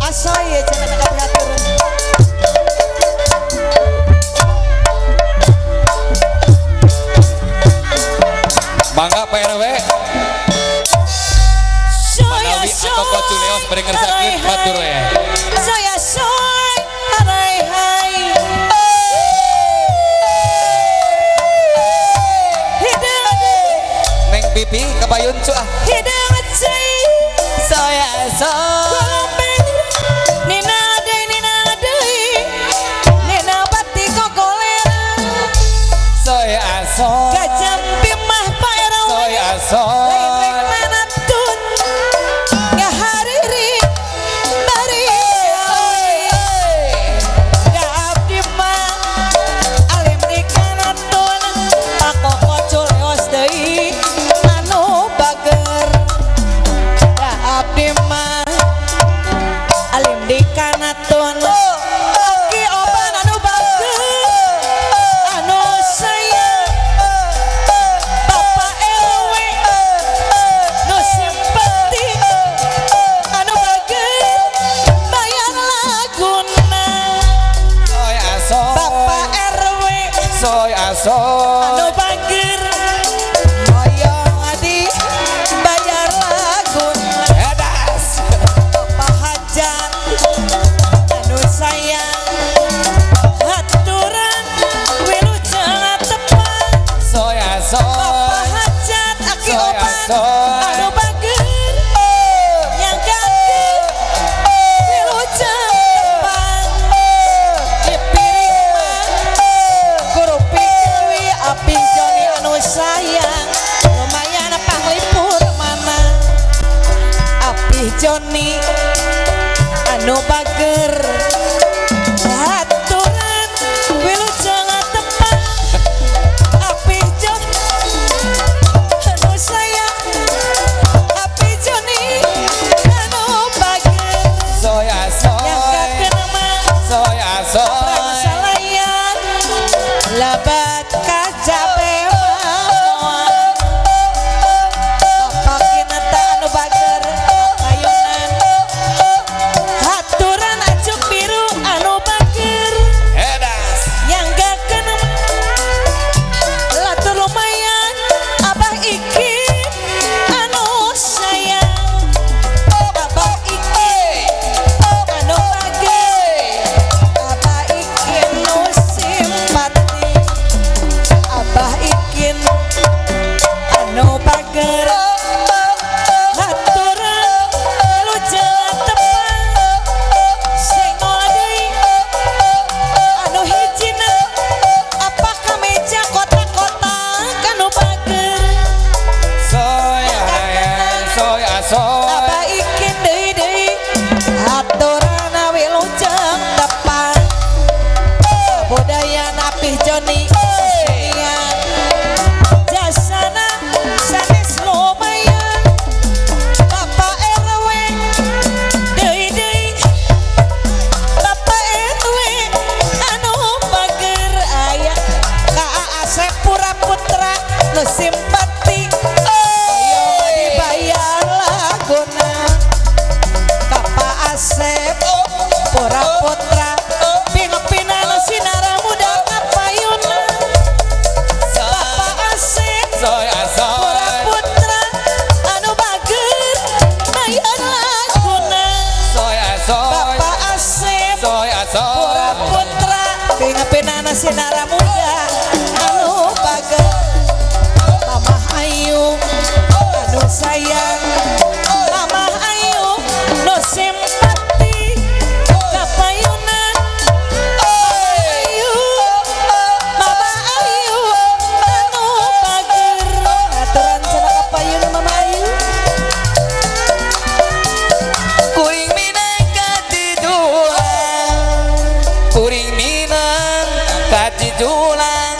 asoy jangan kabatur. Mangga Pak RW. Manawi atau Koculeos berengar sakit batur ya. Saya soy harai hai. Hidang Neng pipi kebayun cu ah. hidang cai. Saya soy. Nina dei. Nina bati kokolera. Saya aso. Gajah pimah Pak RW. Saya aso. Lek manatun. Ya hariri. Bari. Ya abdi mah. Alim di kanatun. Aku kocul leos deui. Anu bager. Ya abdi mah. Alim di kanatun. Aki oban anu bager. Anu sayang. Bapak RW nu simpati anu bager bayar laguna. Saya aso. Bapak RW Saya aso. anu bager moyong adi bayar laguna. Edas. Bapak hajat anu sayang haturan wilujeng tepan. Saya aso. Bapak hajat aki Soy oban asoy. anu bager yang ganteng wilujeng tepan. Dipiring mah guru piwi api Joni anu sayang lumayan panglipur mana api Joni anu bager haturan wilujeng tepan. Api Joni anu sayang api Joni anu bager Saya aso. yang gakeun mah Saya aso. salayan labat kajabe moal bapakina ta anu bager kayunan haturan acuk biru anu bager Edas. yang gakeun latur lumayan abah iki anu sayang abah iki anu bager abah iki nu simpati abah iki anu bager haturan wilujeng tepan sing deui anu hijina apa kameja kotak-kotak anu bager Saya aso. abah ikin deui haturan wilujeng tepan budaya napih Joni senian jasana sanes lumayan Bapak RW deui Bapak RW anu bager aya ka Asep Pura Putra nu simpati ayo dibayar laguna ka Pak Asep Pura Putra pina-pina nu sinara muda kapayuna Bapak Asep Saya aso. Pura Putra anu bager bayar laguna Saya aso. Bapak Asep Saya aso. Pura Putra pina-pina sinara muda anu bager Mamah Ayu anu sayang Mamah Ayu nu simpati kapayunan Mamah Ayu anu bager aturan cenah kapayunan Mamah Ayu Kuring minang katiduan. Kuring minang katidulan.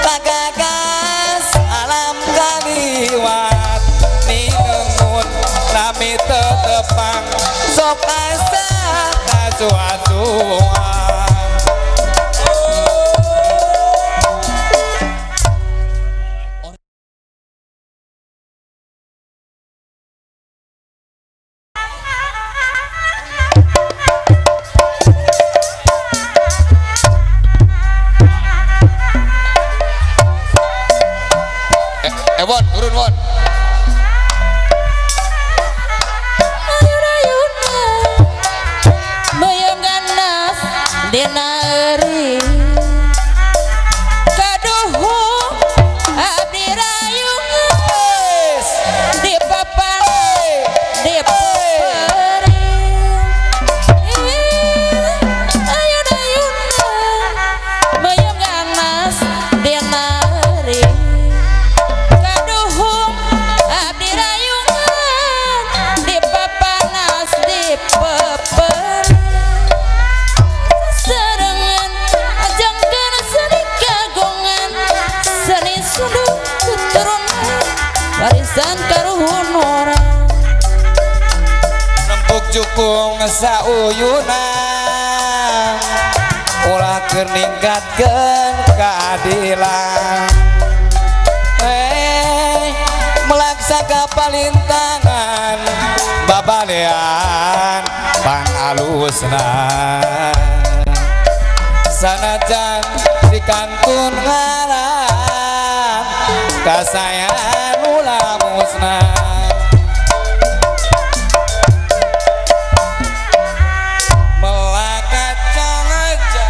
Pagagas alam kaliwat. Ninengun nami tetepang. Sok asa kasuatuan. matur nuwun. Ayun-ayuna Mayang ganas dina eri kaduhu abdi rayungan di papan di paperi ayun-ayuna Mayang ganas dina eri kaduhu abdi rayungan di papanas di paperi serengan ajangkeun seni kagongan seni sunduk tuturunan warisan karuhun orang Rempuk jukung sauyunan ulah keur ningkatkeun keadilan melaksaka palintangan babalean pangalusna sanajan dikantun ngaran kasayan ulah musnah melakat cangaja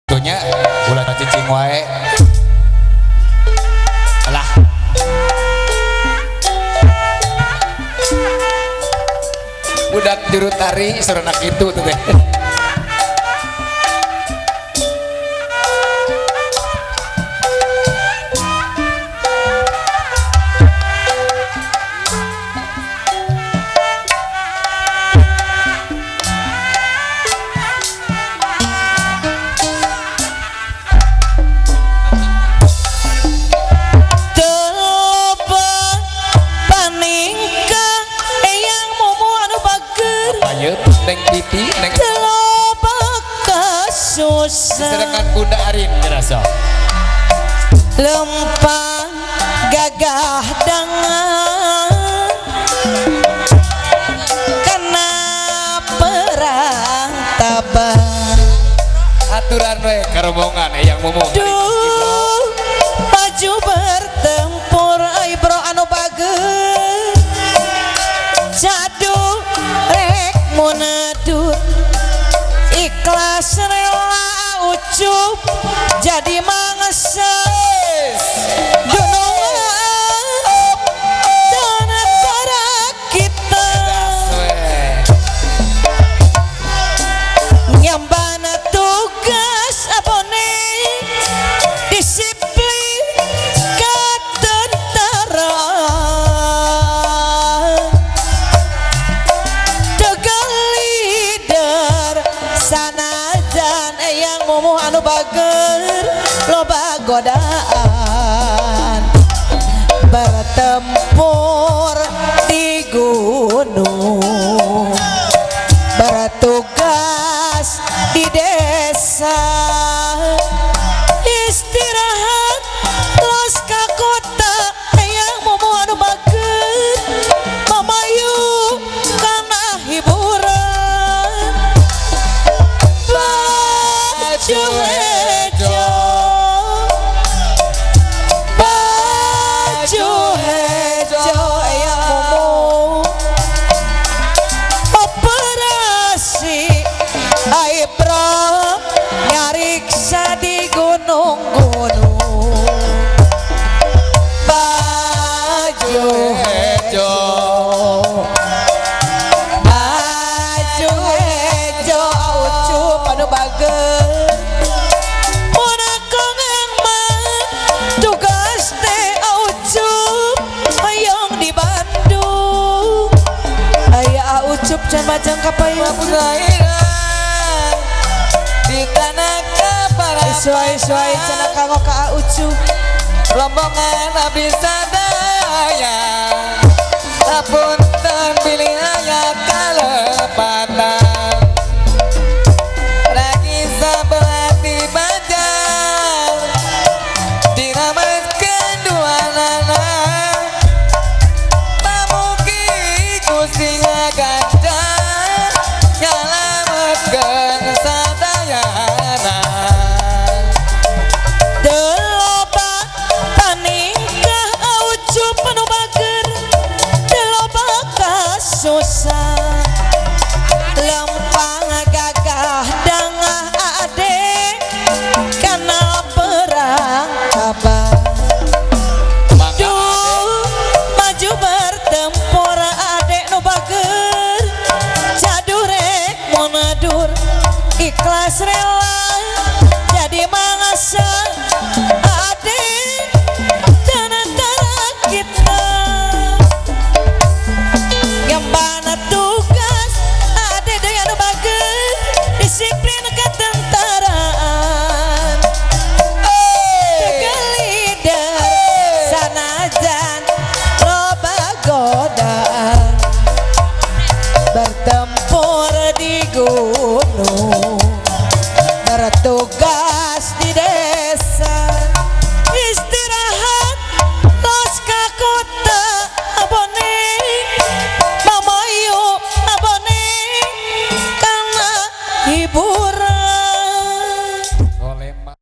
tuhnya ulah cicing wae alah budak juru tari serenak itu tuh teh neng titi neng sedangkan bunda Arin ngerasa lempang gagah dengan kena perang tabang aturan we karombongan yang ngomong duh maju bertempur ai bro anu bageus jadu rek munadur ikhlas rela ucup jadi mangses gunungan dan negara kita nyambana tugas abone disiplin ketentaraan tegal leader sanajan yang mumuh anu bager loba godaan bertempur di gunung bertugas di desa istirahat terus ke kota yang mumuh anu bager mamayu karena hiburan baju hejo baju hejo yang mumuh operasi ai bro nyariksa di gunung-gunung baju hejo baju hejo ucup anu bageus mun kongang mah tugas teh ucup hayang di Bandung aya ucup can bajang kapayun di tanah kapal sesuai cenah kanggo ka ucup rombongan abdi sadaya sapunten pilih aya kalepatan lagi sabelah di bajar dirametkeun dua nana pamugi Gusti ngaganjar nyalametkeun sadayana ikhlas rela jadi mangsa adik dan antara kita yang mana tugas adik dengan bagus disiplin ketentaraan tegal lider sanajan loba godaan bertempur di gunung bertugas di desa istirahat los ka kota abone mamayu abone karena hiburan Golema.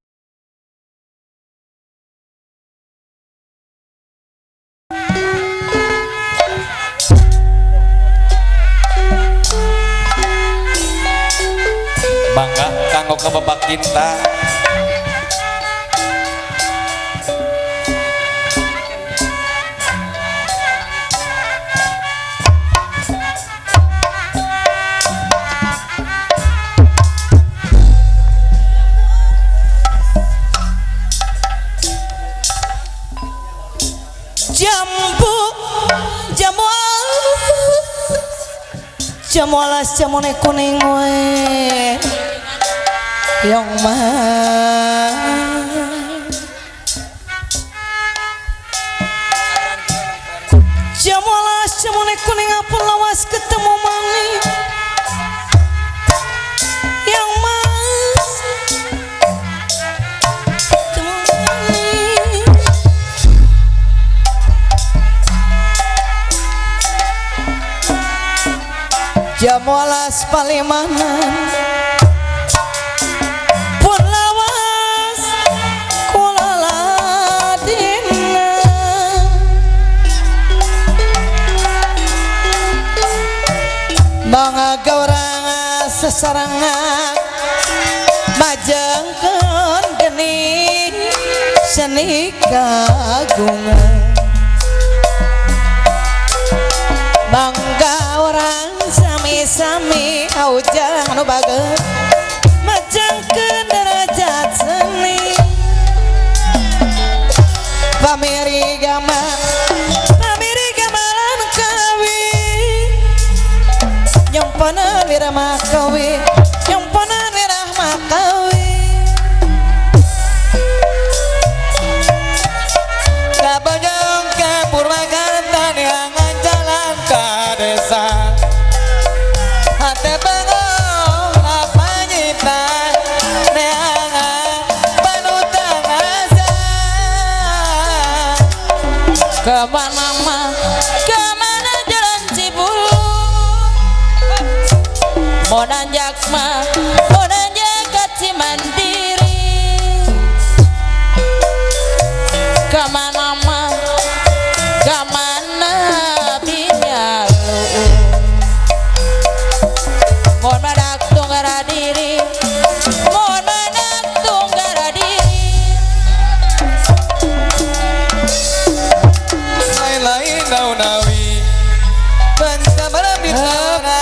Bangga kanggo kebebak cinta. jambu jamu jamu alas jamu kuning we yang mah jamu alas jamu kuning apa lawas ketemu mani yang mas ketemu mani jamu alas palimanan pun lawas kulaladina bangga orang sesarangan majengkeun geni seni kagungan bangga orang sami-sami aujang anu bageus majengkeun derajat seni pamiri gamalan kawi nyempana wirama kawi nyempana wirama kawi kabajang ka purwakarta yang jalan ka desa hate bengong lapanyita neangan panutang asa kemana jalan Cibulu mau nanjak mah mau nanjak ke Cimandiri kemana binyalu mohon madak tunggara diri mohon madak tunggara diri Lain-lain nau-nawi. Banta-bara bitana.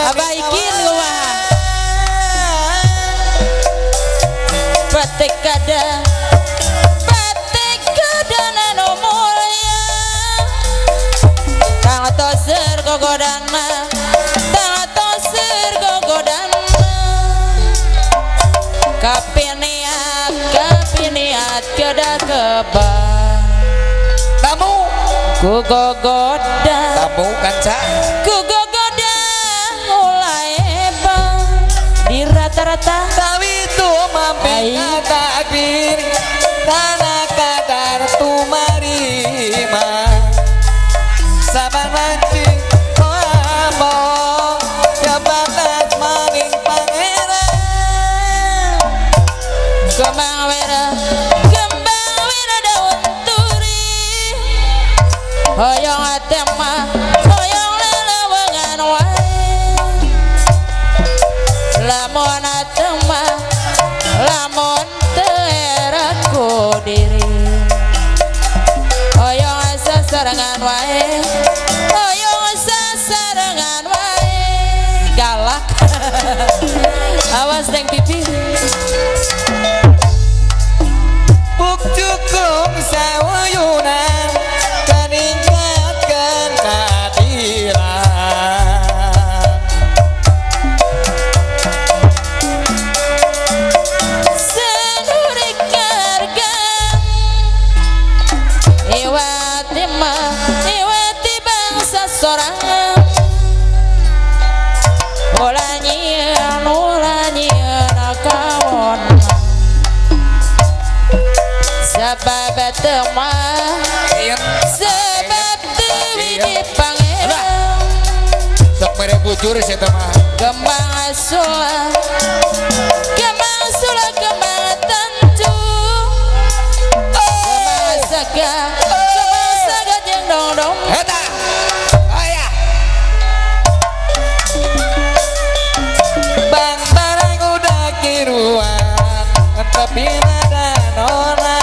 abaikin luah batik kada nomornya tang tosir gogodana kapiniat kada kebal Tamu. ku gogoda Tamu kanca. ku gogoda mulai bang di rata-rata Tawi tu mampir kata akhir. Tanah kadar tu marima. Sabar mancing. Abang. Jabatas maning pangeran. kembang wira daun turi hoyong atema hoyong lelewengan wae lamun atema lamun teeraku diri hoyong sasarangan wae hoyong sasarangan wae galak sorangan ulanyian kawon sebab temah sebab dewi di pangeran sok mere bujur sih teman kembang asula kembang sula kembang tentu kembang saga jeng dong dong eta aya bang barang udah kiruan tapi nada nona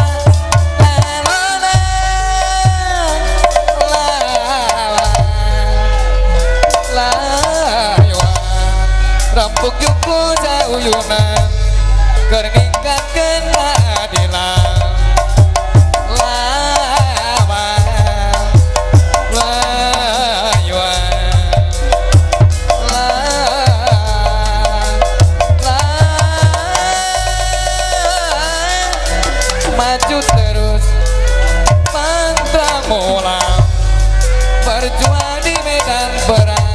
rampuk yuku sauyunan keringkat kena adilan lama layuan maju terus pantang mulang berjuang di medan perang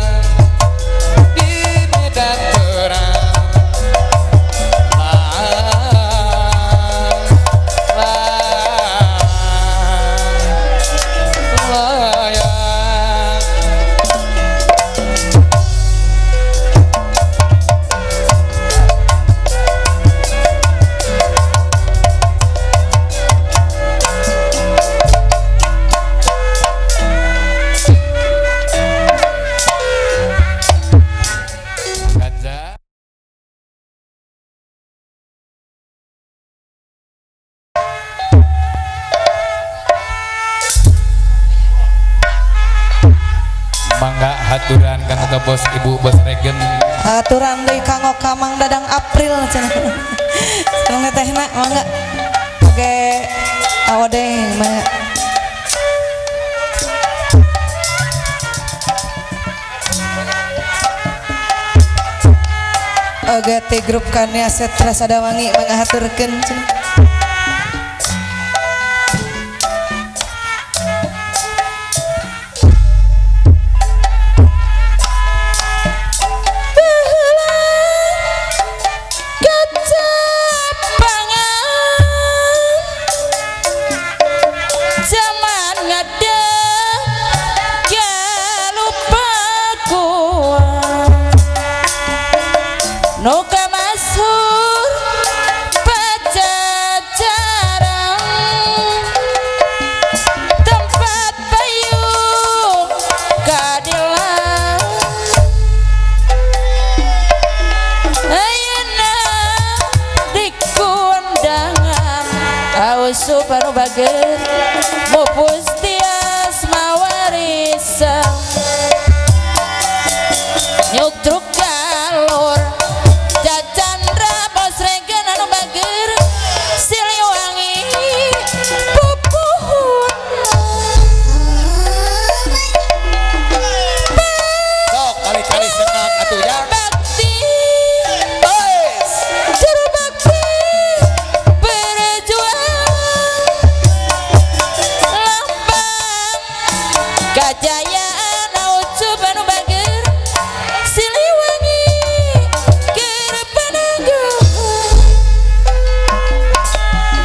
mangga haturan kang bos ibu bos regen haturan deui kanggo kamang dadang April cenah sareng tehna mangga oge awadeng mangga oge ti grup Kania Setra Sadawangi mangga haturkeun cenah Nuka masur pajajaran tempat payung kadilan ayeuna di kondangan ausu baru bager mupus tias mawarisan nyuk truk galur kajayaan aucu banu bager Siliwangi keur panangguhan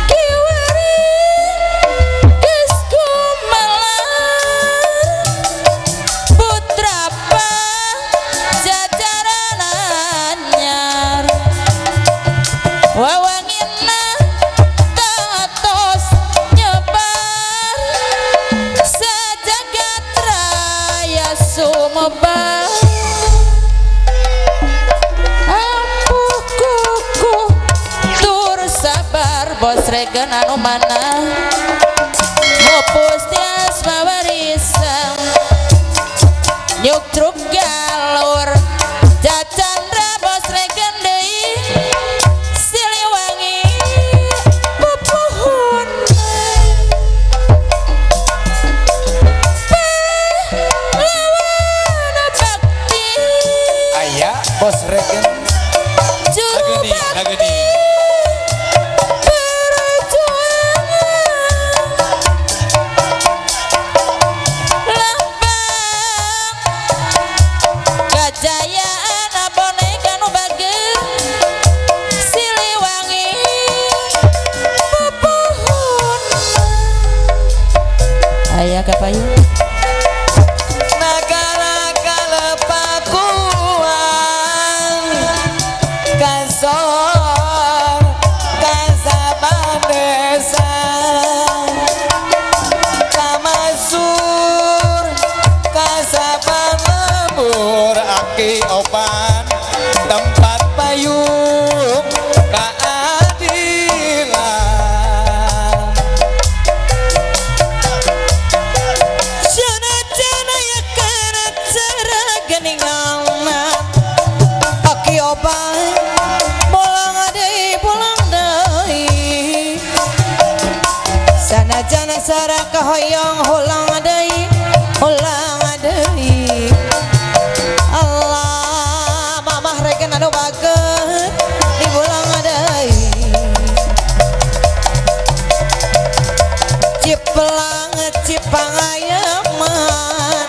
kiwari geus kumalar putra pajajaran anyar wawangina tatos nyebar sajagat raya sumebar ampuh kuku tur sabar bos regen anu mana mupus tias mawarisan nyuk truk galur jacandra bos regen deui Siliwangi pupuhun pahlawan bakti aya bos regen juru bakti perjuangan lambang negara kalepakuan kasor kasaban desa kamasur kasaban lembur aki opan tempat payung keadilan jana-jana ya kana cara geningan aki oban pulang deui sanajana sara kahoyong hulang deui Allah mamah reken anu baget diulang deui ciplang cipang ayaman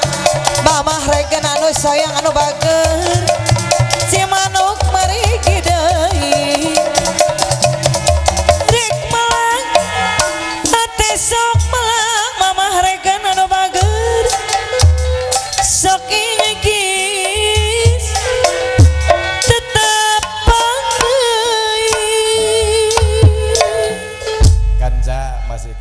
mamah reken anu sayang anu baget cimanuk marigi deui rek melang hate sok melang mamah reken anu baget sok ingegis tetap panggeuy ganja masih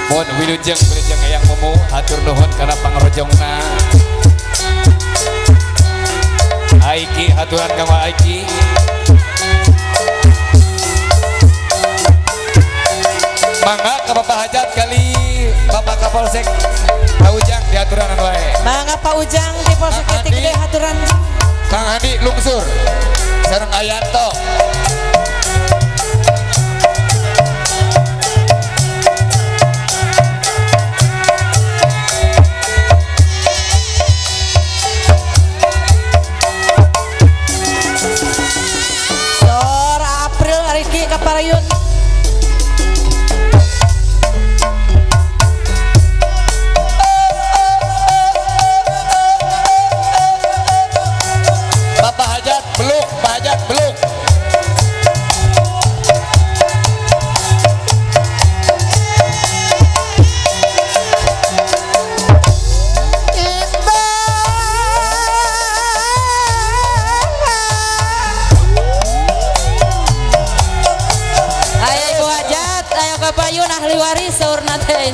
mohon wilujeng eyang mumu hatur nuhun kana pangrojongna Aiki haturan kama Aiki mangga ke Bapak Hajat kali Bapak Kapolsek Pak Ujang di aturan wae mangga Pak Ujang di Polsek Jati Gede haturan Kang Hadi lungsur sareng Ayanto Sora April Ariki Kaparayun Bapak Hajat beluk Pak Hajat beluk Payun ahli waris saur nate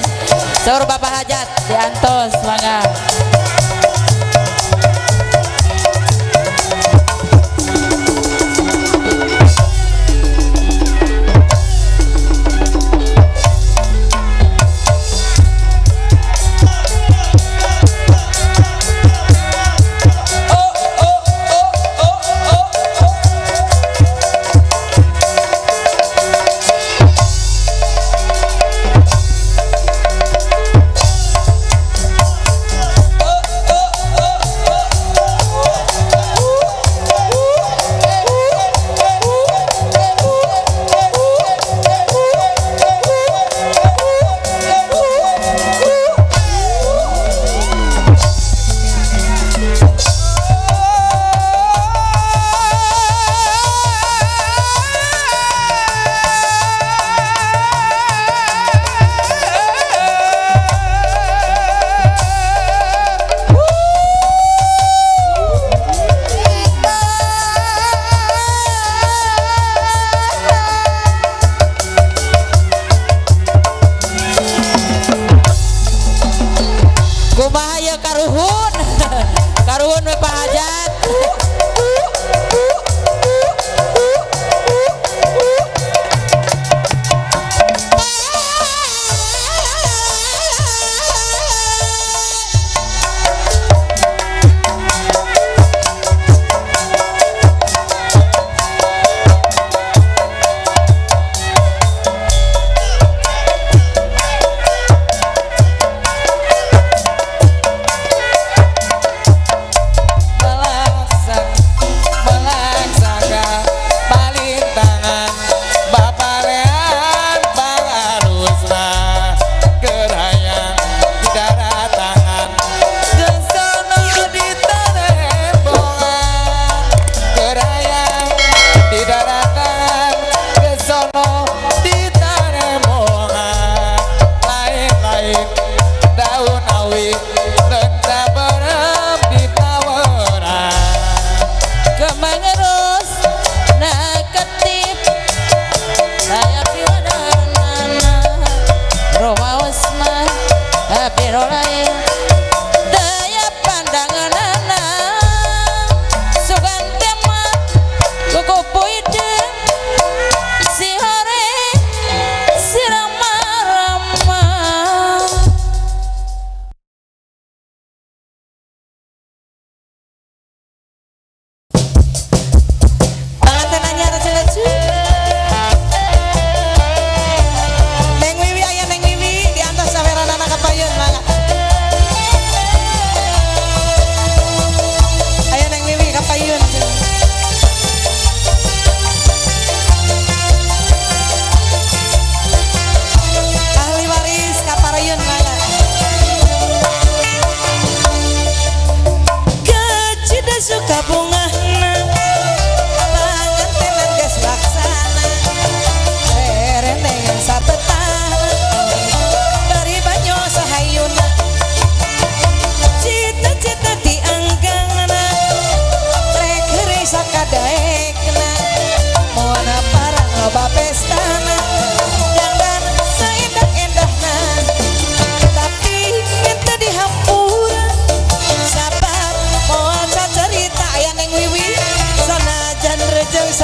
saur Bapak Hajat diantos mangga oh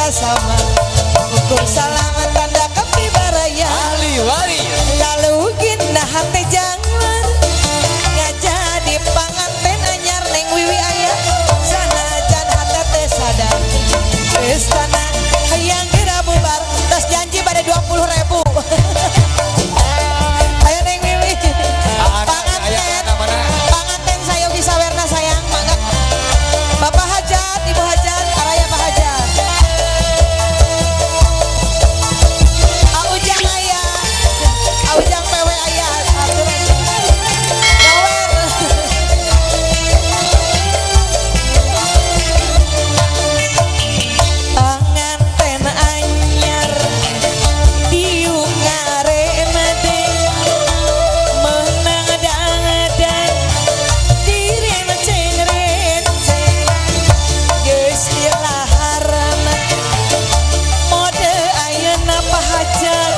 sama ukur salam tanda kepibaraya ahli waris lalu gina hati jangan ngajadi panganten anyar neng wiwi ayah sanajan hati teh sadar istana hayang kira bubar tas janji pada 20.000 ayo neng wiwi panganten sayogi sawerna sayang mangga Bapak Hajat Ibu Hajat araya Pak Hajat Aujang ayah Aujang PW ayah aturan Nower panganten anyar diung ngarena deh menang dan diri ceng-ceng geus ilaharana mode ayeuna pahajat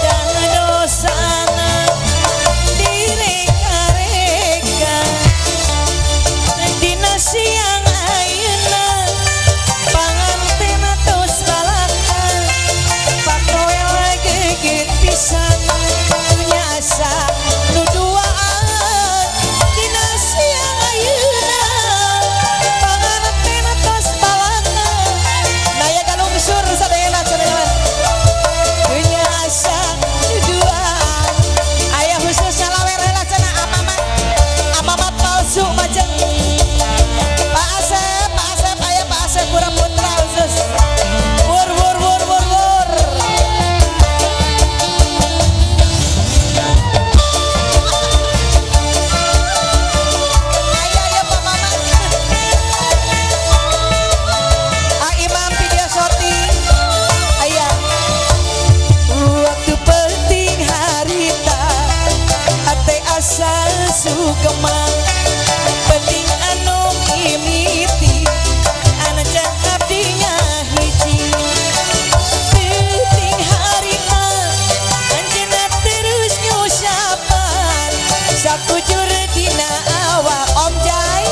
dan dosana direka-reka dina siang ayeuna panganten tos balaka pakoe gegit pisan nyasa nu duaan dina siang ayeuna panganten tos balaka daya galungsur sadayana cenah nyasa nu duaan aya khususnya lawer heula cenah amamat palsu macam Pak Asep aya Pak Asep Pura Putra khusus wur ayo Pak Mamat Imam video shooting aya waktu penting harita ate asal sukemang penting anu mimiti anak abdinya hiji penting harita anjeunna terus nyusapan sakujur dina awak Om Jai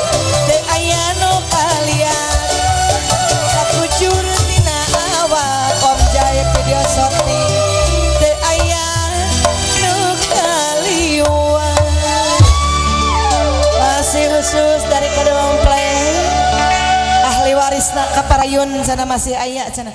teu aya nu kalian sakujur dina awak Om Jai video shooting teu aya nu kalian masih khusus dari kedua mempelai ahli warisna kaparayun sana masih aya cenah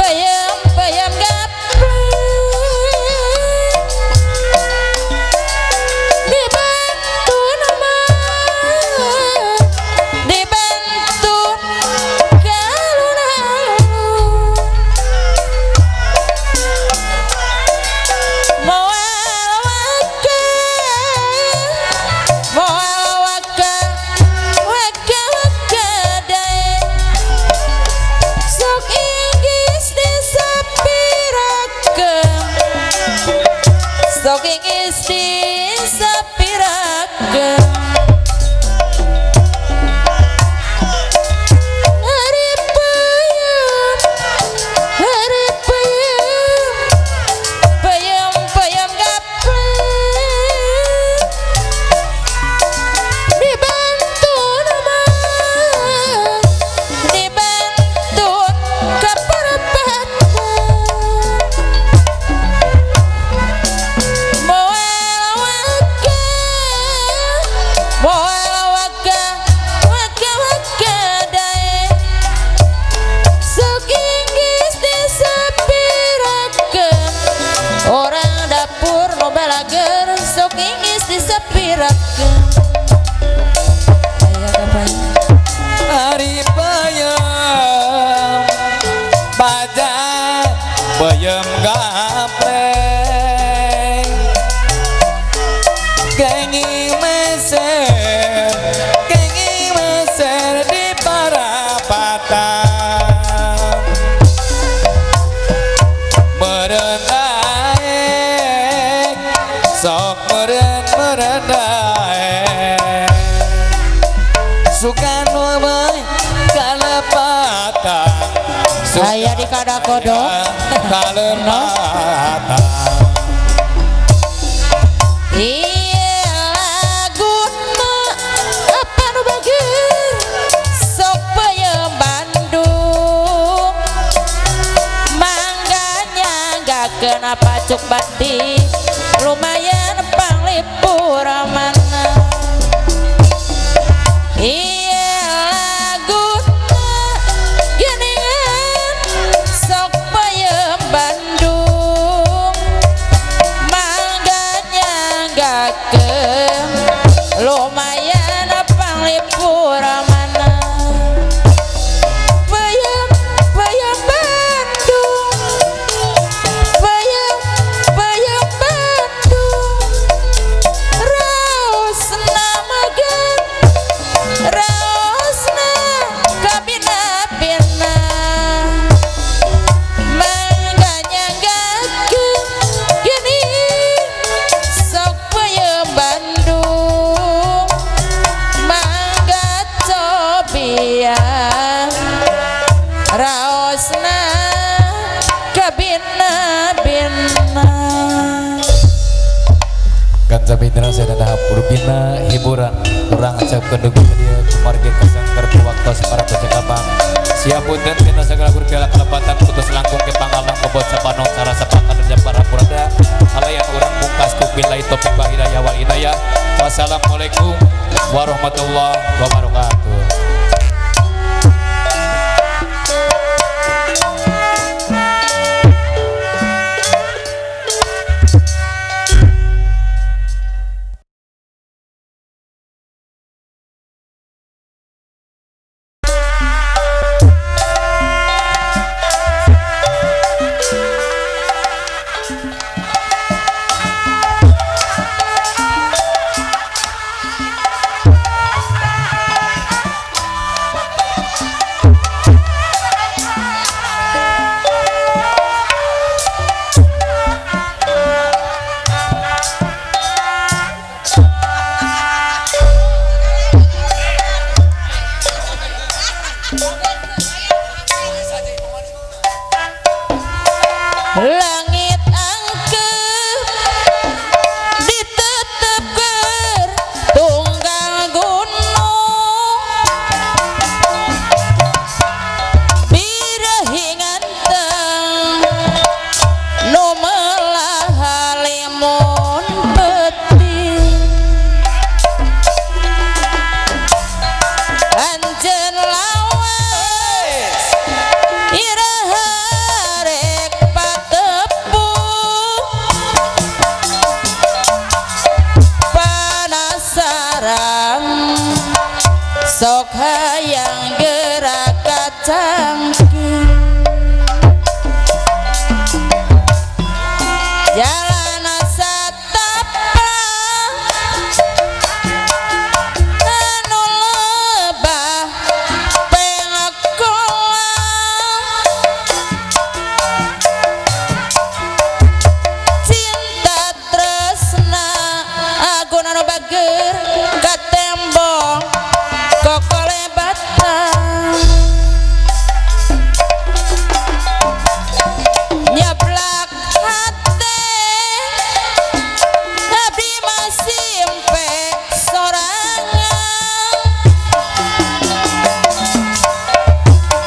Bayam dibantu nama dibantu Soking isti sapirakeun hari payam gaplek dibantu nama dibantu kaperapatan orang dapur no balager sok ingis disepirakeun aya kapan hari payam pajak payam gapleng kengi meser di parapatan merendaek sok merendaek sukan wabay kalepatan Aya di kadakodok. Kalempatan Iya laguna apa nu bageun sok peuyeum Bandung mangganya nggakeun pacuk bati lumayan panglipur mana iya laguna geuningan sok peuyeum Bandung mangganya nggakeun lumayan panglipur mana peuyeum peuyeum Bandung peuyeum peuyeum Bandung raosna magan raosna kabina-bina mangganya nggakeun gini sok peuyeum Bandung mangga cobian raosna kabina-bina. Kanca mitra saya dan purpina hiburan kurang acapkan dugi dia kemargi kasanggar waktu para percakapan siapunten kita segala berpiala kelepatan putus langkung ke pangalang bobot sapanong cara sepakat dan para purada halayan orang mungkas kubilai topik bahidayah wal inayah wassalamualaikum warahmatullahi wabarakatuh. Langit angker ditetepkeun tunggal gunung bireuhi nganteng nu meulah halimun peuting anjeun lawas iraha rek patepung penasaran sok hayang gerak kacangking jalan satapak anu lebah pengakolan cinta tresna agun anu bager ka tembok kokolebatan nyablak hate abdi masih empe sorangan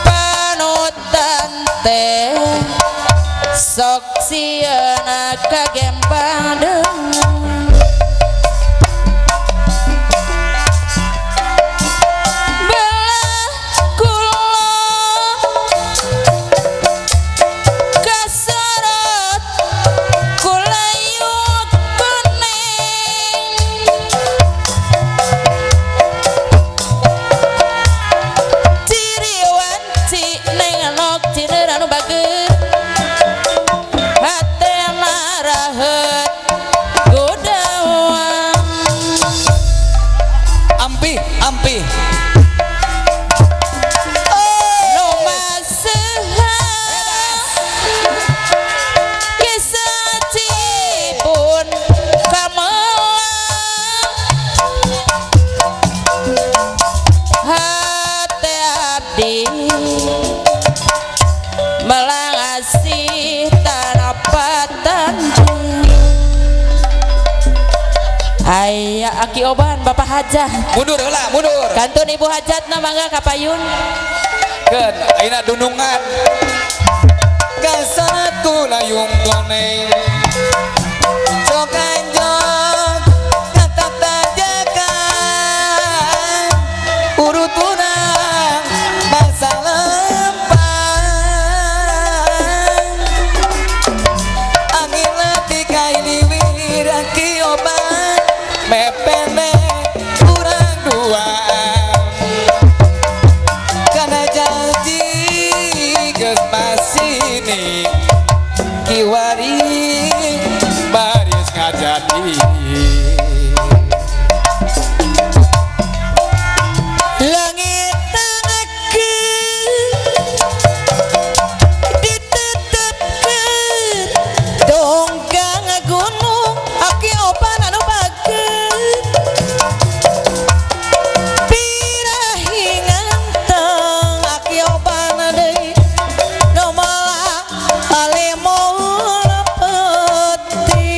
panutan teh sok sieuna kagembang dengan belah kulon kasorot kulayu kuning ciri wanci neng nok cider anu bageun hate maraheut Ki Oban Bapak Hajat mundur heula mundur kantun Ibu Hajat na mangga kapayun keun ayeuna dunungan kasatu layung gone sok anjog tatap tajakan urut urang masa lempang angin letih kailiwir Ki Oban mepene urang duaan kana janji geus masini kiwari baris ngajadi langit tanakeun ditetepkeun donggang gunung Ki Oban anu bageun birahi nganteng Ki Oban deui nu malah alemol peti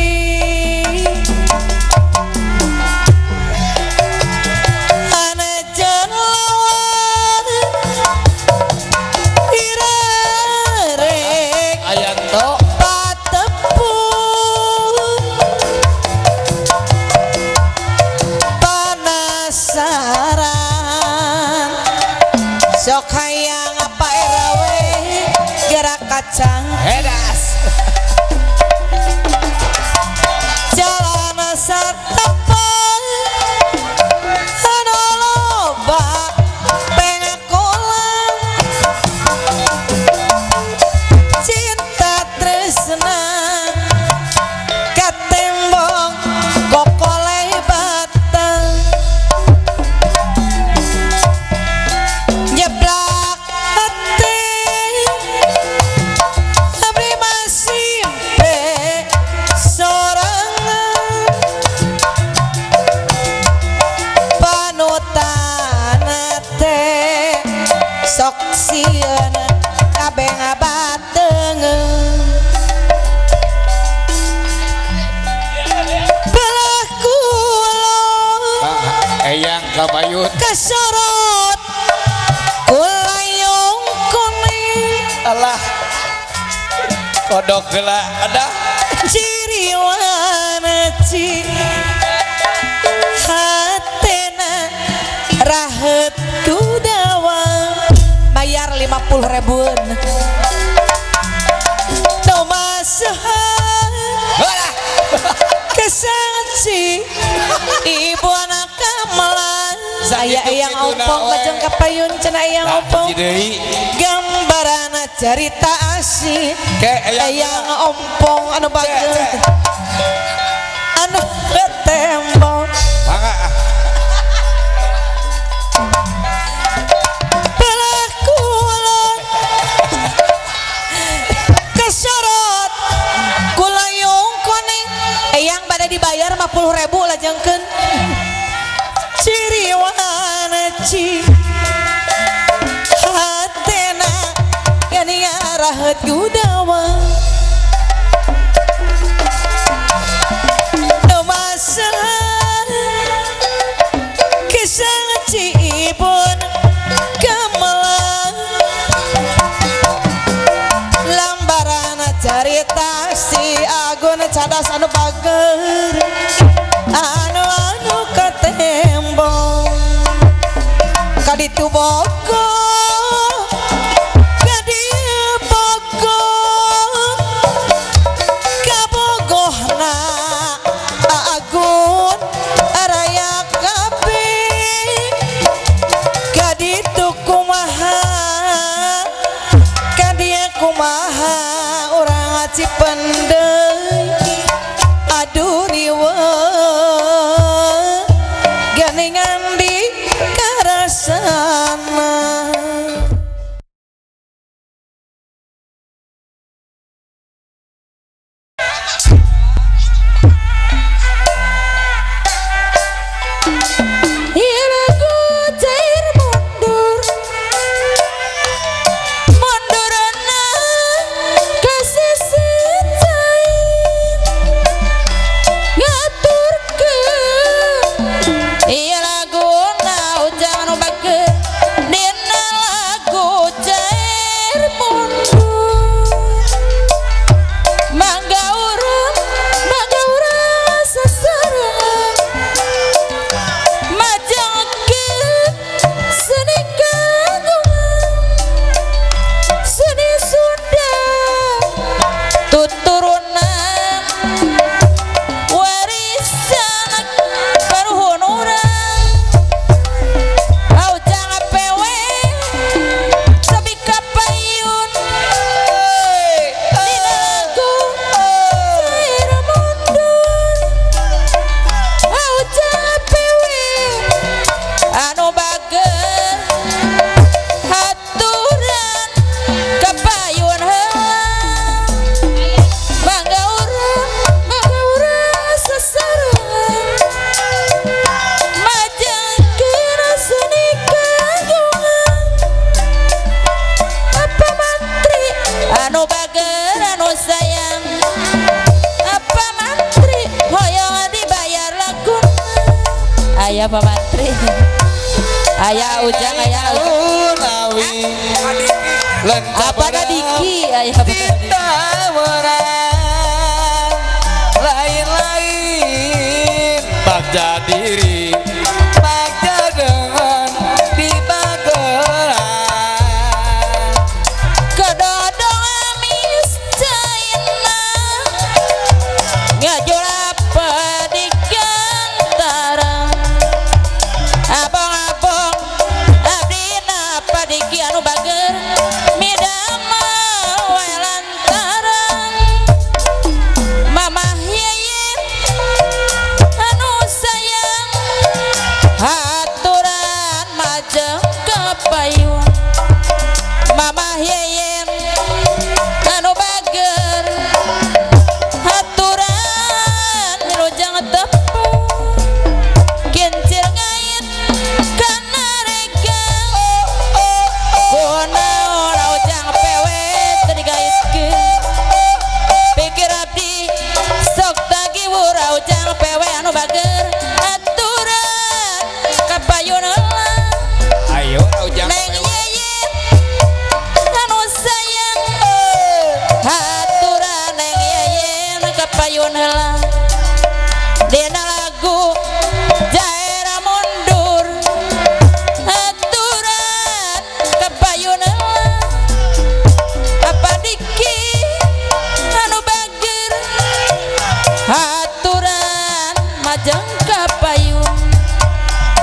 anajan lawan irarek ayanto patepun panasaran sok hayang apa erawe gerak kacang hedas jalan satepan anu loba pengakulan cinta tresna katembong kokoleh batang nyeblak hati abdi masimpe sorangan panutan teh sok sieun kabeh ngabatengeun belah kulon eyang kabayun kesorot kulayung kuning alah kodok heula ada ciri warna hatena rahet kudawa bayar 50.000 nomasahan heula kesaci ibu anak kamelan saya Sakitu yang kitu ompong na, bajeng we. kapayun cenah yang nah ompong hiji deui gambarana cerita asik Ke, eyang yang ompong anu bageun Cek. anu tembok mangga belah kulon kesorot kulayung kuning yang pada dibayar 50.000 lajengkeun ciri warna hatena yani rahet gudawa nomasahan kisah cibun gamelan lambaran carita si agun cadas anu bager anu katembong kaditu bogo kadieu bogo kabogohna agun araya kabeh kaditu kumaha kadieu kumaha urang ngacipen deui aduh riweuh ganingan di karasana Iraku cair mundur mundurana kasih cair ngaturkeun Ayah Pak Mantri. Ayah Ujang, ayah Ujang. Nawi Apa Diki? Ayah Pak Mantri. lain-lain bagja diri bagja dengan di bageran Kedodong amis caina ngajula pedikantara abong-abong abdina padiki anu bager midama wae lantaran mamah yeye anu sayang haturan majeng kepayun mamah yeye anu bager haturan lujang tepung kincir ngait kana regang kunaon ujang pewe teu digaitkeun pikir abdi sok tagi wura ujang pewe anu bager aturan kapayun heula ayo ujang neng yeye anu sayang aturan neng yeye kapayun heula dina lagu jaera mundur aturan kapayun heula apa diki anu bager aturan majeng kapayun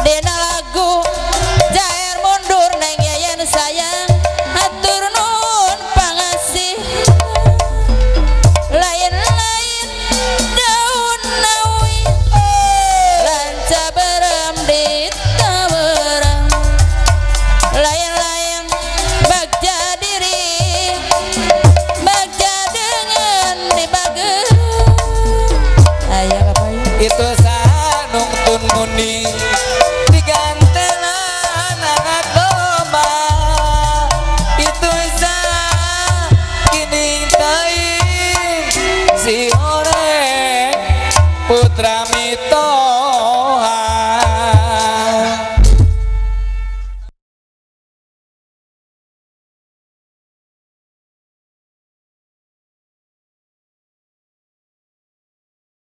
dina lagu jaer mundur neng yayan sayang atur nuhun pangasih lain-lain daun nawi lanca berem di tawerang lain-lain bagja diri bagja dengan di bager ayah bapak itu sanungtun muni digantelan anak domba itu sa kini tain si orek putra mito